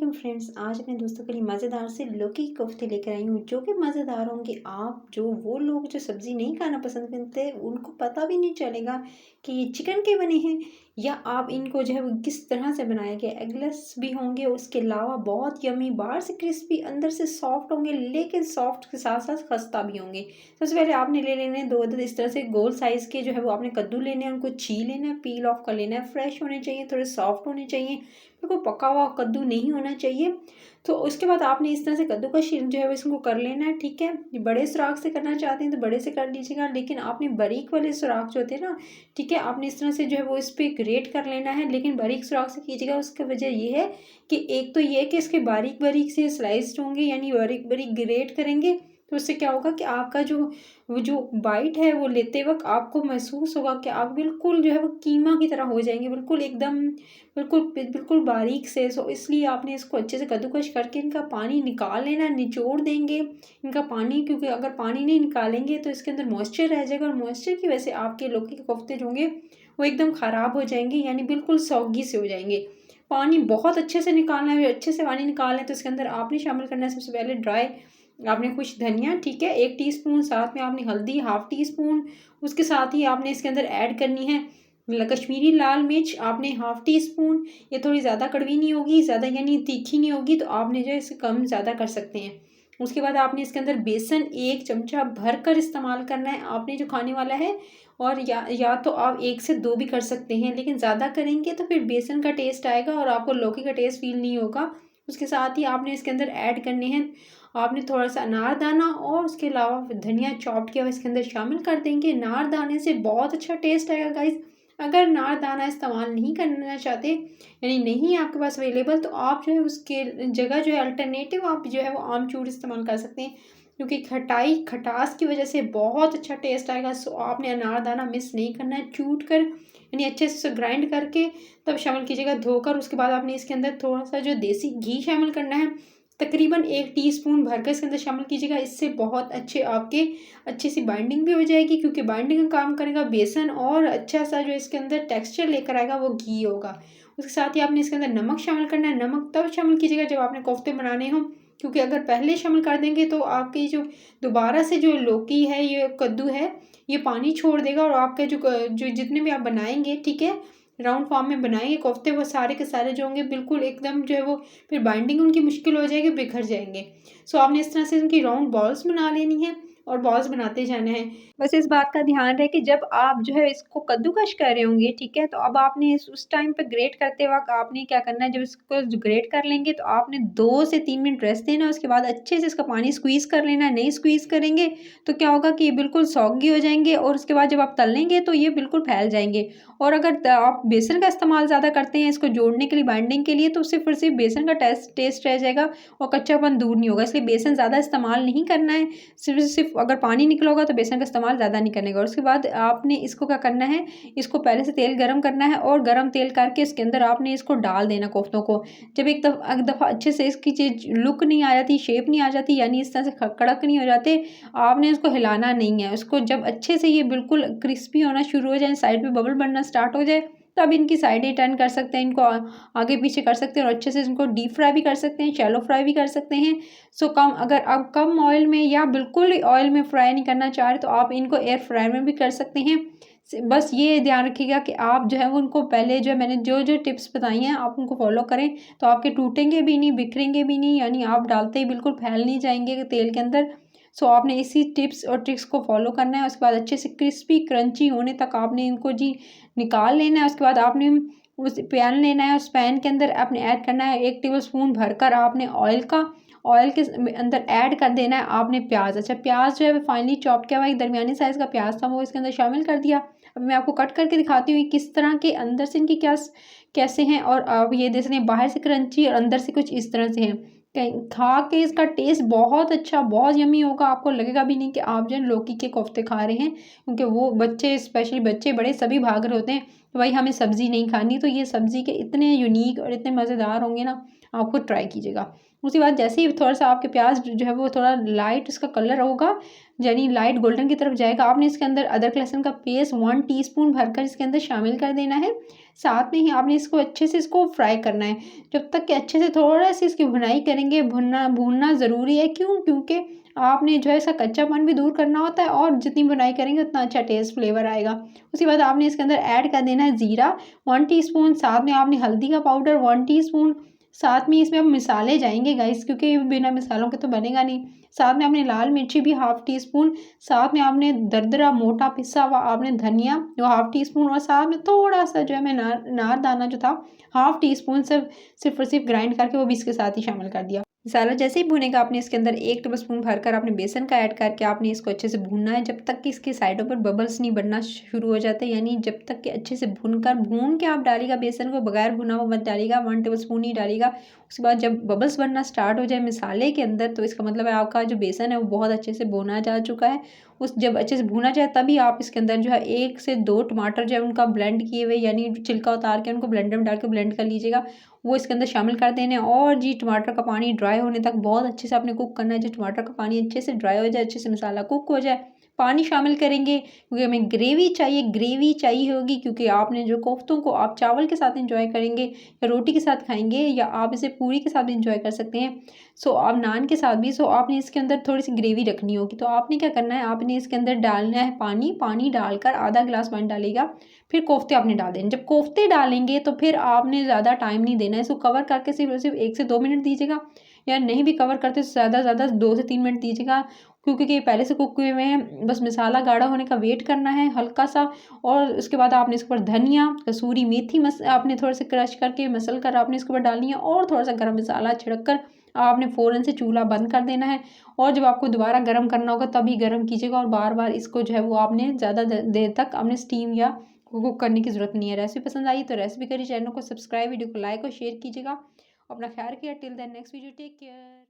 वालेकुम फ्रेंड्स। आज अपने दोस्तों के लिए मज़ेदार से लौकी के कोफ्ते लेकर आई हूँ जो कि मज़ेदार होंगे। आप जो वो लोग जो सब्ज़ी नहीं खाना पसंद करते उनको पता भी नहीं चलेगा कि ये चिकन के बने हैं या आप इनको जो है वो किस तरह से बनाया गया। एगलेस भी होंगे, उसके अलावा बहुत यमी, बाहर से क्रिस्पी अंदर से सॉफ्ट होंगे, लेकिन सॉफ्ट के साथ साथ खस्ता भी होंगे। सबसे पहले आपने ले लेने हैं 2 अदद इस तरह से गोल साइज़ के जो है वो आपने कद्दू लेने हैं, उनको छील लेना है, पील ऑफ कर लेना है। फ्रेश होने चाहिए, थोड़े सॉफ्ट होने चाहिए, बिल्कुल पका हुआ कद्दू नहीं होना चाहिए। तो उसके बाद आपने इस तरह से कद्दूकस जो है वो इसको कर लेना है, ठीक है। ये बड़े सुराख से करना चाहते हैं तो बड़े से कर लीजिएगा, लेकिन आपने बारीक वाले सुराख जो होते हैं ना, ठीक है, आपने इस तरह से जो है वो इस पर ग्रेट कर लेना है, लेकिन बारीक सुराख से कीजिएगा। उसकी वजह ये है कि एक तो ये है कि इसके बारीक बारीक से स्लाइस्ड होंगे, यानी बारीक बारीक ग्रेट करेंगे तो उससे क्या होगा कि आपका जो बाइट है वो लेते वक्त आपको महसूस होगा कि आप बिल्कुल जो है वो कीमा की तरह हो जाएंगे, बिल्कुल एकदम बिल्कुल बारीक से। सो इसलिए आपने इसको अच्छे से कद्दूकस करके इनका पानी निकाल लेना, निचोड़ देंगे इनका पानी, क्योंकि अगर पानी नहीं निकालेंगे तो इसके अंदर मॉइस्चर रह जाएगा और मॉइस्चर की वजह से आपके लौकी के कोफ्ते जो होंगे वो एकदम ख़राब हो जाएंगे, यानी बिल्कुल सौगी से हो जाएंगे। पानी बहुत अच्छे से निकालना है, अच्छे से पानी निकालें तो इसके अंदर आपने शामिल करना है सबसे पहले ड्राई आपने कुछ धनिया, ठीक है, 1 टीस्पून, साथ में आपने हल्दी हाफ टी स्पून, उसके साथ ही आपने इसके अंदर ऐड करनी है कश्मीरी लाल मिर्च आपने हाफ टी स्पून। ये थोड़ी ज़्यादा कड़वी नहीं होगी, ज़्यादा यानी तीखी नहीं होगी, तो आपने जो है इसे कम ज़्यादा कर सकते हैं। उसके बाद आपने इसके अंदर बेसन 1 चमचा भर कर इस्तेमाल करना है आपने जो खाने वाला है, और या तो आप 1 से 2 भी कर सकते हैं, लेकिन ज़्यादा करेंगे तो फिर बेसन का टेस्ट आएगा और आपको लौकी का टेस्ट फील नहीं होगा। उसके साथ ही आपने इसके अंदर ऐड करने हैं आपने थोड़ा सा अनारदाना, और उसके अलावा धनिया चॉप किया हुआ इसके अंदर शामिल कर देंगे। अनारदाने से बहुत अच्छा टेस्ट आएगा गाइस। अगर अनारदाना इस्तेमाल नहीं करना चाहते, यानी नहीं है आपके पास अवेलेबल, तो आप जो है उसके जगह जो है अल्टरनेटिव आप जो है वो आमचूर इस्तेमाल कर सकते हैं, क्योंकि खटास की वजह से बहुत अच्छा टेस्ट आएगा। सो आपने अनारदाना मिस नहीं करना है, चूट कर यानी अच्छे से ग्राइंड करके तब शामिल कीजिएगा धोकर। उसके बाद आपने इसके अंदर थोड़ा सा जो देसी घी शामिल करना है, तकरीबन 1 टीस्पून भरकर इसके अंदर शामिल कीजिएगा। इससे बहुत आपके अच्छी सी बाइंडिंग भी हो जाएगी, क्योंकि बाइंडिंग का काम करेगा बेसन, और अच्छा सा जो इसके अंदर टेक्सचर लेकर आएगा वो घी होगा। उसके साथ ही आपने इसके अंदर नमक शामिल करना है। नमक तब शामिल कीजिएगा जब आपने कोफ्ते बनाने हों, क्योंकि अगर पहले शामिल कर देंगे तो आपकी जो दोबारा से जो लौकी है, ये कद्दू है, ये पानी छोड़ देगा, और आपके जो जितने भी आप बनाएंगे, ठीक है, राउंड फॉर्म में बनाएंगे कोफ्ते, वो सारे के सारे जो होंगे बिल्कुल एकदम जो है वो फिर बाइंडिंग उनकी मुश्किल हो जाएगी, बिखर जाएंगे। सो आपने इस तरह से उनकी राउंड बॉल्स बना लेनी है और बॉल्स बनाते जाना है। बस इस बात का ध्यान रहे कि जब आप जो है इसको कद्दूकस कर रहे होंगे, ठीक है, तो अब आपने उस टाइम पे ग्रेट करते वक्त आपने क्या करना है, जब इसको ग्रेट कर लेंगे तो आपने 2 से 3 मिनट रेस्ट देना है। उसके बाद अच्छे से इसका पानी स्क्वीज़ कर लेना है। नहीं स्क्वीज़ करेंगे तो क्या होगा कि ये बिल्कुल सॉगी हो जाएंगे, और उसके बाद जब आप तलेंगे तो ये बिल्कुल फैल जाएंगे। और अगर आप बेसन का इस्तेमाल ज़्यादा करते हैं इसको जोड़ने के लिए, बाइंडिंग के लिए, तो सिर्फ और सिर्फ बेसन का टेस्ट रह जाएगा और कच्चापन दूर नहीं होगा। इसलिए बेसन ज़्यादा इस्तेमाल नहीं करना है। सिर्फ अगर पानी निकला होगा तो बेसन का इस्तेमाल ज़्यादा नहीं करने का। और उसके बाद आपने इसको क्या करना है, इसको पहले से तेल गरम करना है, और गरम तेल करके इसके अंदर आपने इसको डाल देना कोफ्तों को। जब एक दफ़ा अच्छे से इसकी चीज़ लुक नहीं आ जाती, शेप नहीं आ जाती, यानी इस तरह से कड़क नहीं हो जाते, आपने इसको हिलाना नहीं है। उसको जब अच्छे से ये बिल्कुल क्रिस्पी होना शुरू हो जाए, साइड में बबल बनना स्टार्ट हो जाए, तब इनकी साइडें टर्न कर सकते हैं, इनको आगे पीछे कर सकते हैं, और अच्छे से इनको डीप फ्राई भी कर सकते हैं, शैलो फ्राई भी कर सकते हैं। सो अगर आप कम ऑयल में या बिल्कुल ऑयल में फ्राई नहीं करना चाह रहे तो आप इनको एयर फ्रायर में भी कर सकते हैं। बस ये ध्यान रखिएगा कि आप जो है वो उनको पहले जो मैंने जो टिप्स बताई हैं आप उनको फॉलो करें, तो आपके टूटेंगे भी नहीं, बिखरेंगे भी नहीं, यानी आप डालते ही बिल्कुल फैल नहीं जाएंगे तेल के अंदर। सो आपने इसी टिप्स और ट्रिक्स को फॉलो करना है। उसके बाद अच्छे से क्रिस्पी क्रंची होने तक आपने इनको जी निकाल लेना है। उसके बाद आपने उस पैन लेना है, उस पैन के अंदर आपने ऐड करना है 1 टेबलस्पून भरकर आपने ऑयल के अंदर ऐड कर देना है आपने प्याज। अच्छा, प्याज जो है फाइनली चॉप किया हुआ एक दरमियानी साइज़ का प्याज था, वो इसके अंदर शामिल कर दिया। अब मैं आपको कट करके दिखाती हूँ किस तरह के अंदर से इनकी कैसे हैं, और आप ये देख सकते हैं बाहर से क्रंची और अंदर से कुछ इस तरह से हैं। खा के इसका टेस्ट बहुत अच्छा, बहुत यम्मी होगा। आपको लगेगा भी नहीं कि आप जो है लौकी के कोफ्ते खा रहे हैं, क्योंकि वो बच्चे, स्पेशली बच्चे बड़े सभी भाग रहे होते हैं, तो भाई हमें सब्ज़ी नहीं खानी, तो ये सब्ज़ी के इतने यूनिक और इतने मज़ेदार होंगे ना, आप खुद ट्राई कीजिएगा। उसके बाद जैसे ही थोड़ा-सा आपके प्याज़ जो है वो थोड़ा लाइट उसका कलर होगा, यानी लाइट गोल्डन की तरफ जाएगा, आपने इसके अंदर अदरक लहसुन का पेस्ट 1 टीस्पून भरकर इसके अंदर शामिल कर देना है। साथ में ही आपने इसको अच्छे से इसको फ्राई करना है, जब तक कि अच्छे से थोड़ा-सी इसकी भुनाई करेंगे, भूनना ज़रूरी है। क्यों? क्योंकि आपने जो है इसका कच्चापन भी दूर करना होता है और जितनी भुनाई करेंगे उतना अच्छा टेस्ट फ्लेवर आएगा। उसके बाद आपने इसके अंदर ऐड कर देना है ज़ीरा 1 टीस्पून, साथ में आपने हल्दी का पाउडर 1 टीस्पून, साथ में इसमें अब मसाले जाएँगे गाइस, क्योंकि बिना मसालों के तो बनेगा नहीं। साथ में आपने लाल मिर्ची भी हाफ़ टीस्पून, साथ में आपने दरदरा मोटा पिसा हुआ आपने धनिया वो हाफ़ टीस्पून और साथ में थोड़ा-सा जो है मैं नारदाना जो था हाफ़ टीस्पून सिर्फ़ और सिर्फ़ ग्राइंड करके वो भी इसके साथ ही शामिल कर दिया। मसाला जैसे ही भुनेगा आपने इसके अंदर 1 टेबलस्पून भरकर आपने बेसन का ऐड करके आपने इसको अच्छे से भूनना है, जब तक कि इसकी साइडों पर बबल्स नहीं बनना शुरू हो जाते, यानी जब तक कि अच्छे से भून के आप डालिएगा बेसन को, बगैर भुना हुआ मत डालिएगा, 1 टेबलस्पून ही डालिएगा। उसके बाद जब बबल्स बनना स्टार्ट हो जाए मसाले के अंदर, तो इसका मतलब है आपका जो बेसन है वो बहुत अच्छे से भुना जा चुका है। जब अच्छे से भुना जाए तभी आप इसके अंदर जो है 1 से 2 टमाटर जो है उनका ब्लेंड किए हुए, यानी छिलका उतार के उनको ब्लेंडर में डाल के ब्लेंड कर लीजिएगा, वो इसके अंदर शामिल कर देने हैं। और जी टमाटर का पानी ड्राई होने तक बहुत अच्छे से आपने कुक करना है। जब टमाटर का पानी अच्छे से ड्राई हो जाए, अच्छे से मसाला कुक हो जाए, पानी शामिल करेंगे क्योंकि हमें ग्रेवी चाहिए होगी, क्योंकि आपने जो कोफ्तों को आप चावल के साथ एंजॉय करेंगे या रोटी के साथ खाएंगे, या आप इसे पूरी के साथ भी एंजॉय कर सकते हैं, सो आप नान के साथ भी। सो आपने इसके अंदर थोड़ी सी ग्रेवी रखनी होगी, तो आपने क्या करना है, आपने इसके अंदर डालना है पानी डालकर आधा गिलास पानी डालिएगा, फिर कोफ्ते आपने डाल देने। जब कोफ्ते डालेंगे तो फिर आपने ज़्यादा टाइम नहीं देना है, इसको कवर करके सिर्फ और सिर्फ 1 से 2 मिनट दीजिएगा, या नहीं भी कवर करते तो ज़्यादा से ज़्यादा 2 से 3 मिनट दीजिएगा, क्योंकि ये पहले से कुक हुए हुए हैं। बस मसाला गाढ़ा होने का वेट करना है हल्का सा, और उसके बाद आपने इसके ऊपर धनिया, कसूरी मेथी आपने थोड़ा सा क्रश करके मसल कर आपने इसके ऊपर डालनी है, और थोड़ा सा गरम मसाला छिड़क कर आपने फ़ौरन से चूल्हा बंद कर देना है। और जब आपको दोबारा गर्म करना होगा तभी गर्म कीजिएगा, और बार-बार इसको जो है वो आपने ज़्यादा देर तक आपने स्टीम या कुक करने की ज़रूरत नहीं है। रेसिपी पसंद आई तो रेसिपी करिए, चैनल को सब्सक्राइब, वीडियो को लाइक और शेयर कीजिएगा। अपना ख्याल रखिएगा। Till then next video, take care.